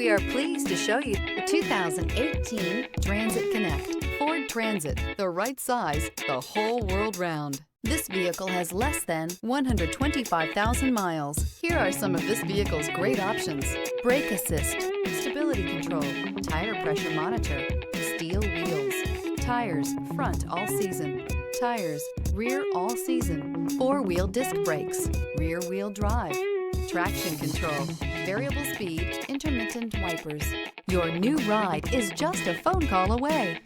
We are pleased to show you the 2018 Transit Connect. Ford Transit, the right size, the whole world round. This vehicle has less than 125,000 miles. Here are some of this vehicle's great options: brake assist, stability control, tire pressure monitor, steel wheels, tires front all season, tires rear all season, four-wheel disc brakes, rear wheel drive, traction control, variable speed, intermittent wipers. Your new ride is just a phone call away.